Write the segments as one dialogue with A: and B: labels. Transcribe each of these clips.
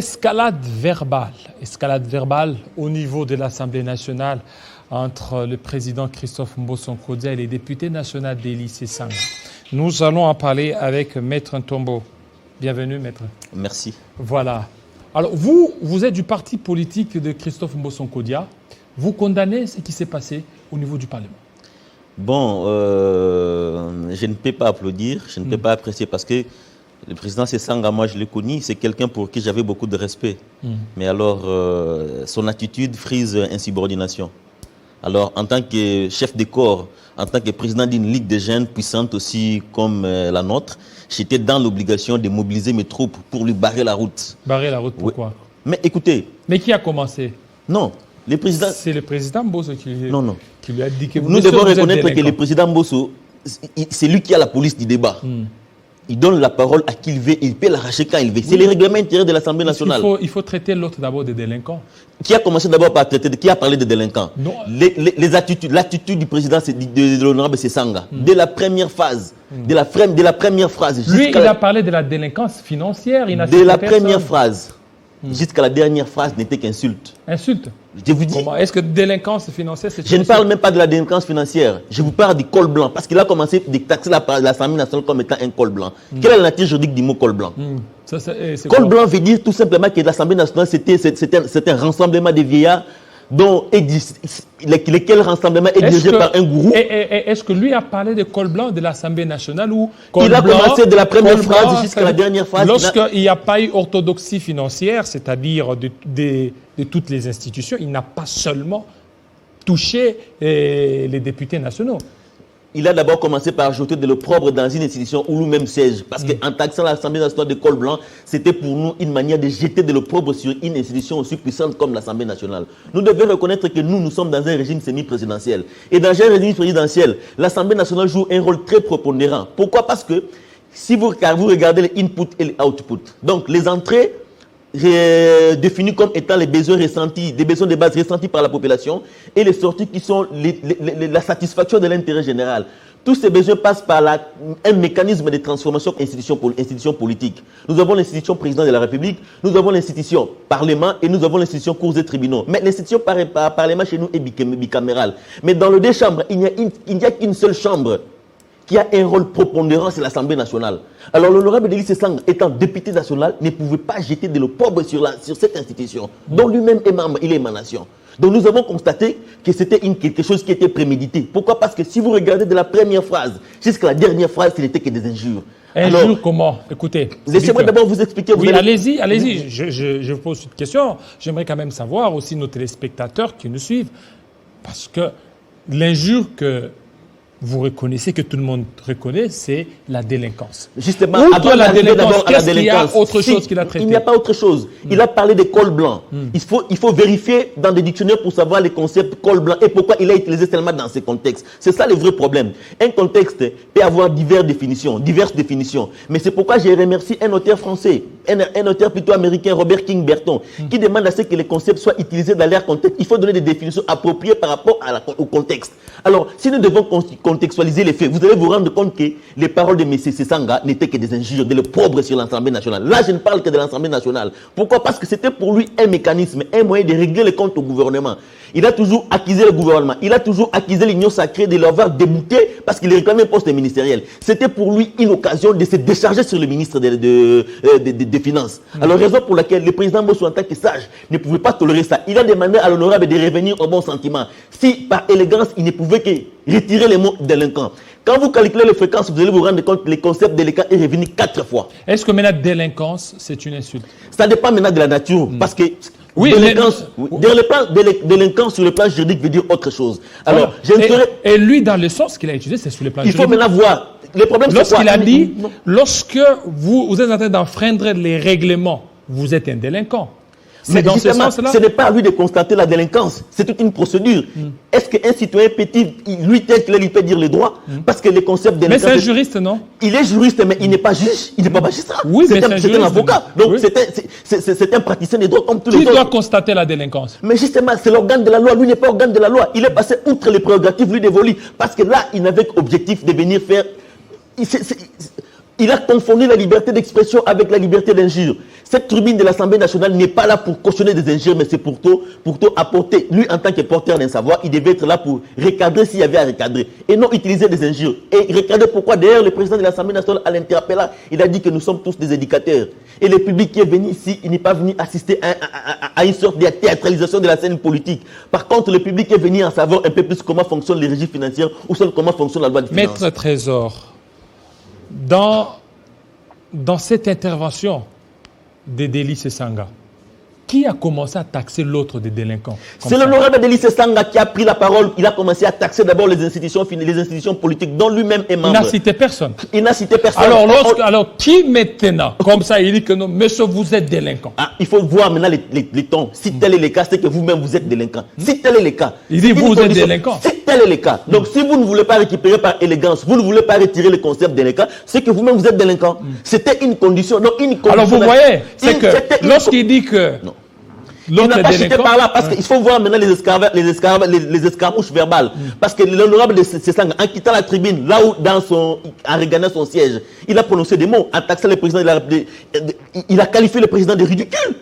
A: Escalade verbale au niveau de l'Assemblée nationale entre le président Christophe Mbosso Nkodia et les députés nationaux d'Élie Sesanga. Nous allons en parler avec Maître Ntombo. Bienvenue, Maître.
B: Merci.
A: Voilà. Alors, vous êtes du parti politique de Christophe Mbosso Nkodia. Vous condamnez ce qui s'est passé au niveau du Parlement?
B: Bon, je ne peux pas applaudir, je ne peux pas apprécier parce que le président Sesanga, moi je l'ai connu, c'est quelqu'un pour qui j'avais beaucoup de respect. Mais alors, son attitude frise insubordination. Alors, en tant que chef de corps, en tant que président d'une ligue de jeunes puissante aussi comme la nôtre, j'étais dans l'obligation de mobiliser mes troupes pour lui barrer la route.
A: Barrer la route, pourquoi?
B: Oui. Mais écoutez...
A: Mais qui a commencé?
B: Non, le président...
A: C'est le président Mbosso qui lui a dit que
B: nous devons reconnaître que le président Mbosso, c'est lui qui a la police du débat. Il donne la parole à qui il veut, il peut l'arracher quand il veut. C'est le règlement intérieur de l'Assemblée nationale.
A: Il faut traiter l'autre d'abord des délinquants.
B: Qui a commencé d'abord par traiter, qui a parlé des délinquants? L'attitude du président de l'honorable Sesanga, dès la première phase, de la première phrase.
A: Lui, il a parlé de la délinquance financière.
B: De la première phrase jusqu'à la dernière phrase n'était qu'insulte.
A: Insulte?
B: Je vous dis.
A: Est-ce que délinquance financière, c'est...
B: Je ne parle même pas de la délinquance financière. Je vous parle du col blanc. Parce qu'il a commencé à taxer l'Assemblée nationale comme étant un col blanc. Quelle est la nature juridique du mot col blanc? Col blanc veut dire tout simplement que l'Assemblée nationale, c'était un rassemblement de vieillards dont lequel rassemblement est dirigé par un gourou.
A: Est-ce que lui a parlé de col blanc de l'Assemblée nationale ou
B: il a commencé de la première phrase jusqu'à la dernière phrase.
A: Lorsqu'il n'y a pas eu orthodoxie financière, c'est-à-dire de toutes les institutions, il n'a pas seulement touché les députés nationaux.
B: Il a d'abord commencé par ajouter de l'opprobre dans une institution où nous-mêmes siège. Parce qu'en taxant l'Assemblée nationale de col blanc, c'était pour nous une manière de jeter de l'opprobre sur une institution aussi puissante comme l'Assemblée nationale. Nous devons reconnaître que nous sommes dans un régime semi-présidentiel. Et dans un régime présidentiel, l'Assemblée nationale joue un rôle très prépondérant. Pourquoi? Parce que si vous regardez les inputs et les outputs, donc les entrées définis comme étant les besoins ressentis, des besoins de base ressentis par la population, et les sorties qui sont la satisfaction de l'intérêt général. Tous ces besoins passent par un mécanisme de transformation institution politique. Nous avons l'institution président de la République, nous avons l'institution Parlement et nous avons l'institution cours et tribunaux. Mais l'institution Parlement chez nous est bicamérale. Mais dans les deux chambres, il n'y a qu'une seule chambre qui a un rôle prépondérant, c'est l'Assemblée nationale. Alors l'honorable Élie Sesanga, étant député national, ne pouvait pas jeter de l'opprobre sur cette institution, dont lui-même est membre, il est émanation. Donc nous avons constaté que c'était quelque chose qui était prémédité. Pourquoi? Parce que si vous regardez de la première phrase jusqu'à la dernière phrase, ce n'était que des injures.
A: Injures comment? Écoutez.
B: Laissez-moi d'abord vous expliquer.
A: Oui, allez-y. Je vous pose une question. J'aimerais quand même savoir aussi nos téléspectateurs qui nous suivent. Parce que l'injure que vous reconnaissez, que tout le monde reconnaît, c'est la délinquance.
B: Justement,
A: outre la délinquance, qu'est-ce qu'il y a autre chose qu'il a traité?
B: Il n'y a pas autre chose. Il a parlé de col blanc. Il faut vérifier dans des dictionnaires pour savoir les concepts col blanc et pourquoi il a utilisé seulement dans ces contextes. C'est ça le vrai problème. Un contexte peut avoir diverses définitions. Mais c'est pourquoi je remercie un auteur français, un auteur plutôt américain, Robert King Berton, qui demande à ce que les concepts soient utilisés dans leur contexte. Il faut donner des définitions appropriées par rapport au contexte. Alors, si nous devons contextualiser les faits, vous allez vous rendre compte que les paroles de M. Sesanga n'étaient que des injures, de l'opprobre sur l'Assemblée nationale. Là, je ne parle que de l'Assemblée nationale. Pourquoi? Parce que c'était pour lui un mécanisme, un moyen de régler les comptes au gouvernement. Il a toujours accusé le gouvernement, il a toujours accusé l'Union sacrée de l'avoir débouté parce qu'il réclamait un poste ministériel. C'était pour lui une occasion de se décharger sur le ministre des Finances. Alors, raison pour laquelle le président Mbosso, en tant que sage, ne pouvait pas tolérer ça. Il a demandé à l'honorable de revenir au bon sentiment. Si, par élégance, il ne pouvait que retirer les mots délinquant. Quand vous calculez les fréquences, vous allez vous rendre compte que le concept délinquant est revenu 4 fois.
A: Est-ce que maintenant, délinquance, c'est une insulte?
B: Ça dépend maintenant de la nature. Parce que
A: oui,
B: délinquance sur le plan juridique veut dire autre chose. Alors,
A: et lui, dans le sens qu'il a utilisé, c'est sur le plan juridique.
B: Il faut maintenant voir. Le problème,
A: lorsqu'il a dit, lorsque vous êtes en train d'enfreindre les règlements, vous êtes un délinquant.
B: Mais dans ce sens-là, ce n'est pas à lui de constater la délinquance, c'est toute une procédure. Est-ce qu'un citoyen petit, lui tel qu'il peut dire les droits? Parce que les concepts de délinquance...
A: Mais c'est un juriste, non?
B: Il est juriste, mais il n'est pas juge, il n'est pas magistrat.
A: Oui, mais
B: c'est un avocat. Donc c'est un praticien des droits comme tous les autres.
A: Qui doit constater la délinquance?
B: Mais justement, c'est l'organe de la loi. Lui n'est pas organe de la loi. Il est passé outre les prérogatives lui dévolues. Parce que là, il n'avait qu'objectif de venir faire... Il a confondu la liberté d'expression avec la liberté d'injure. Cette tribune de l'Assemblée nationale n'est pas là pour cautionner des injures, mais c'est pour tout apporter. Lui, en tant que porteur d'un savoir, il devait être là pour recadrer s'il y avait à recadrer. Et non utiliser des injures. Et recadrer pourquoi? D'ailleurs, le président de l'Assemblée nationale, à l'interpellat, il a dit que nous sommes tous des éducateurs. Et le public qui est venu ici, il n'est pas venu assister à une sorte de théâtralisation de la scène politique. Par contre, le public est venu en savoir un peu plus comment fonctionnent les régies financières ou comment fonctionne la loi de finances.
A: Maître Trésor, dans cette intervention de Délice Sanga, qui a commencé à taxer l'autre des délinquants?
B: C'est l'honorable Délice Sanga qui a pris la parole. Il a commencé à taxer d'abord les institutions politiques dont lui-même est membre.
A: Il n'a cité personne.
B: Il n'a cité personne.
A: Alors, qui maintenant, comme ça, il dit que non, monsieur, vous êtes délinquant?
B: Il faut voir maintenant les tons. Si tel est le cas, c'est que vous-même vous êtes délinquant. Si tel est le cas.
A: Il dit vous êtes délinquant.
B: Si tel est le cas. Donc, si vous ne voulez pas récupérer par élégance, vous ne voulez pas retirer le concept délinquant, c'est que vous-même vous êtes délinquant. C'était une condition. Donc, une condition.
A: Alors, vous voyez, c'est que lorsqu'il dit que.
B: Non. Il n'a pas cité par là parce qu'il faut voir maintenant les escarmouches verbales. Parce que l'honorable de Sesanga, en quittant la tribune, là où en regagnant son siège, il a prononcé des mots en taxant le président de la République. Il a qualifié le président de ridicule.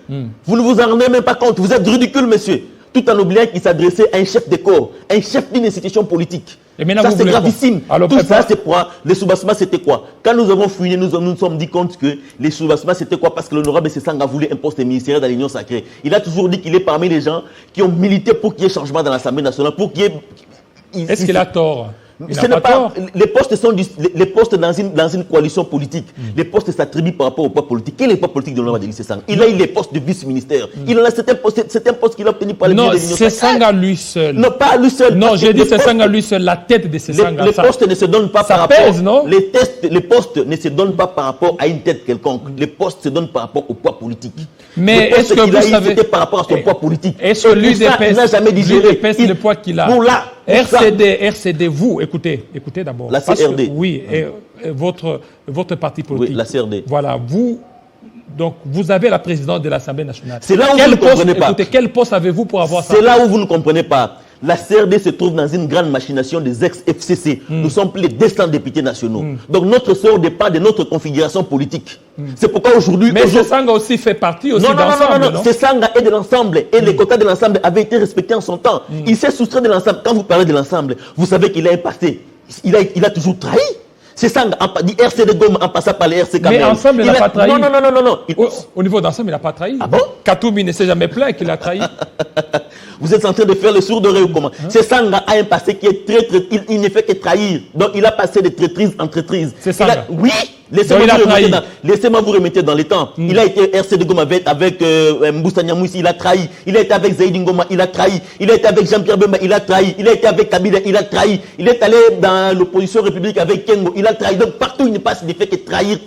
B: Vous ne vous en rendez même pas compte. Vous êtes ridicule, monsieur. Tout en oubliant qu'il s'adressait à un chef de corps, un chef d'une institution politique.
A: Et maintenant,
B: ça, c'est gravissime. Alors, tout ça, c'est quoi? Les soubassements, c'était quoi? Quand nous avons fouillé, nous nous sommes dit compte que les soubassements, c'était quoi? Parce que l'honorable Sesanga voulait un poste ministériel dans l'Union sacrée. Il a toujours dit qu'il est parmi les gens qui ont milité pour qu'il y ait changement dans l'Assemblée nationale, pour qu'il y ait...
A: Est-ce qu'il a tort?
B: Les postes sont les postes dans une coalition politique. Les postes s'attribuent par rapport au poids politique. Quel est le poids politique de l'honorable Délice Sanga? Il a eu les postes de vice-ministère. Il en a c'est un poste qu'il a obtenu par le biais de l'Union sacrée.
A: Non, Sesanga lui seul.
B: Non, pas lui seul.
A: Non, j'ai dit Sesanga lui seul, la tête de Sesanga.
B: Les postes ne se donnent pas par
A: rapport.
B: Pèse, non? Les postes ne se donnent pas par rapport à une tête quelconque. Les postes se donnent par rapport au poids politique.
A: Mais est-ce que vous savez,
B: c'était par rapport à son poids politique.
A: Est-ce que
B: l'UDPS n'a jamais digéré
A: le poids qu'il a?
B: Pour là.
A: RCD, vous, écoutez d'abord.
B: La CRD.
A: Oui, votre parti politique.
B: Oui, la CRD.
A: Voilà, donc vous avez la présidente de l'Assemblée nationale.
B: C'est là où vous ne comprenez pas.
A: Écoutez, quel poste avez-vous pour avoir ça?
B: C'est là où vous ne comprenez pas. La CRD se trouve dans une grande machination des ex-FCC. Nous sommes plus de 200 députés nationaux. Donc notre sort dépend de notre configuration politique. C'est pourquoi aujourd'hui...
A: Mais Sesanga aussi fait partie aussi d'ensemble,
B: non. Sesanga est de l'ensemble. Et les quotas de l'ensemble avaient été respectés en son temps. Il s'est soustrait de l'ensemble. Quand vous parlez de l'ensemble, vous savez qu'il a un passé. Il a toujours trahi. Sesanga dit RCD Goma en passant par les RC Cameroun.
A: Mais ensemble, il n'a pas trahi.
B: Non.
A: Au niveau d'ensemble, il n'a pas trahi.
B: Ah bon?
A: Katoumi ne s'est jamais plaint qu'il a trahi.
B: Vous êtes en train de faire le sourd d'oreille ou comment? Sesanga a un passé qui est très... il ne fait que trahir. Donc il a passé de traîtrise en traîtrise.
A: Sesanga.
B: Oui. Laissez-moi vous remettre dans les temps. Il a été RCD Goma avec Mboussa Nyamouissi, il a trahi. Il a été avec Zaïdi Ngoma, il a trahi. Il a été avec Jean-Pierre Bemba, il a trahi. Il a été avec Kabila, il a trahi. Il est allé dans l'opposition république avec Kengo, il a trahi. Donc partout il ne passe, il ne fait que trahir.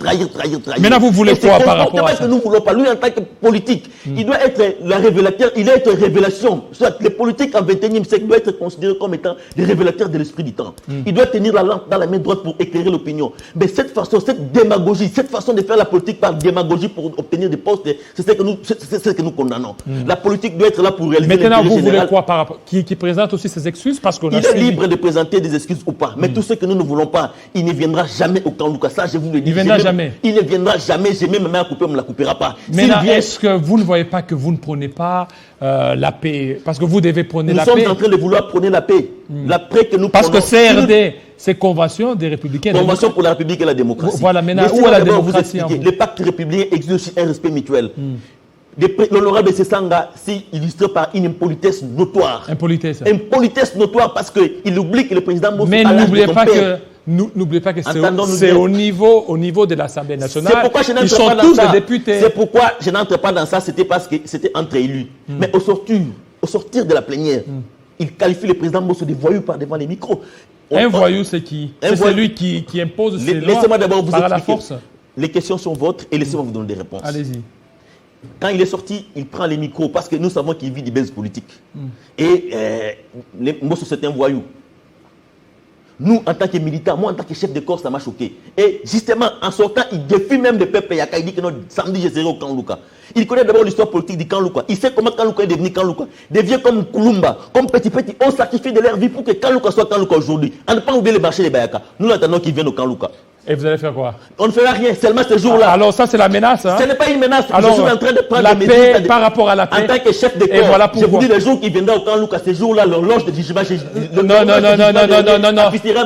A: Maintenant vous voulez quoi par rapport à ça?
B: Que nous ne voulons pas. Lui en tant que politique, il doit être le révélateur, il doit être révélation. Soit les politiques en 21e siècle doivent être considérés comme étant des révélateurs de l'esprit du temps. Il doit tenir la lampe dans la main droite pour éclairer l'opinion. Mais cette façon, cette démagogie, cette façon de faire la politique par démagogie pour obtenir des postes, c'est ce que nous condamnons. La politique doit être là pour réaliser l'intérêt général.
A: Maintenant, vous voulez quoi par rapport qui présente aussi ses excuses parce qu'on
B: il est libre de présenter des excuses ou pas. Mais tout ce que nous ne voulons pas, il ne viendra jamais au camp Lucas. Ça, je vous le dis.
A: Il ne viendra jamais.
B: Il ne viendra jamais. J'ai même ma main à couper, on ne me la coupera pas.
A: Maintenant, est-ce que vous ne voyez pas que vous ne prenez pas la paix? Parce que vous devez prendre la paix.
B: Nous sommes en train de vouloir prôner la paix. La paix que nous
A: parce que CRD, c'est Convention des Républicains.
B: Convention pour la République et la démocratie.
A: Voilà, maintenant, où est la démocratie?
B: Le pacte républicain exige aussi un respect mutuel. L'honorable Sesanga s'est illustré par une impolitesse notoire. Impolitesse notoire parce qu'il oublie que le président Mbosso
A: mais n'oubliez pas que c'est au niveau de l'Assemblée nationale. Ils sont tous des députés.
B: C'est pourquoi je n'entre pas dans ça. C'était parce que c'était entre élus. Mais au sortir de la plénière, il qualifie le président Mbosso de voyou par devant les micros.
A: Un voyou, c'est qui? C'est celui qui impose ses lois par la force.
B: Les questions sont vôtres et laissez-moi vous donner des réponses.
A: Allez-y.
B: Quand il est sorti, il prend les micros parce que nous savons qu'il vit des baisses politiques. Et Mbosso, c'est un voyou. Nous, en tant que militants, moi, en tant que chef de corps, ça m'a choqué. Et justement, en sortant, il défie même le peuple Yaka. Il dit que non, samedi, je serai au camp Luka. Il connaît d'abord l'histoire politique du camp Luka. Il sait comment camp Luka est devenu camp Luka. Devient comme Kulumba, comme Petit. On sacrifie de leur vie pour que camp Luka soit camp Luka aujourd'hui. On ne peut pas oublier le marché des Bayaka. Nous attendons qu'ils viennent au camp Luka.
A: Et vous allez faire quoi?
B: On ne fera rien, seulement ce jour-là.
A: Alors ça, c'est la menace. Hein?
B: Ce n'est pas une menace.
A: Alors,
B: je suis en train de prendre
A: la
B: des
A: paix,
B: mesures
A: par rapport à la paix.
B: en tant que chef de corps.
A: Et voilà
B: je vous
A: pourquoi.
B: dis, le jour qui viendra au camp Lucas, ce jour-là, l'horloge de jugement...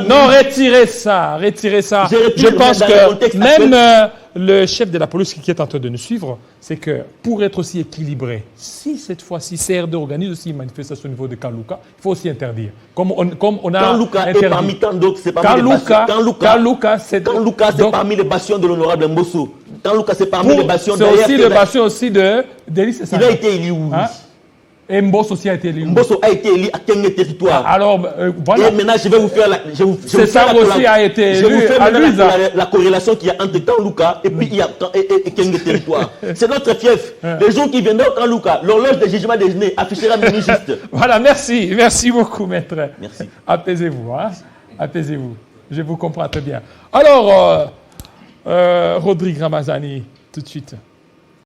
A: Non, retirez ça. Je pense que même le chef de la police qui est en train de nous suivre, c'est que pour être aussi équilibré, si cette fois-ci CRD organise aussi une manifestation au niveau de Kanlouka, il faut aussi interdire. Comme on a
B: Kanlouka
A: interdit.
B: est parmi tant d'autres, c'est parmi les bastions.
A: Kanlouka, c'est
B: parmi les bastions de l'honorable Mbosso. Kanlouka, c'est parmi les bastions
A: d'ailleurs. C'est aussi le bastion aussi de Délice.
B: Il a été élu où?
A: Et Mbosso aussi a été élu.
B: Mbosso a été élu à quel territoire?
A: Alors, voilà.
B: Et maintenant, je vais vous faire la...
A: C'est ça aussi a été élu.
B: Je vous fais maintenant la corrélation qu'il y a entre Kanlouka et puis il y a quel territoire. C'est notre fief. Les jours qui viendront au Kanlouka, l'horloge de jugement déjeuner affichera minuit juste.
A: Voilà, merci. Merci beaucoup, maître.
B: Merci.
A: Apaisez-vous. Apaisez-vous. Je vous comprends très bien. Alors, Rodrigue Ramazani, tout de suite.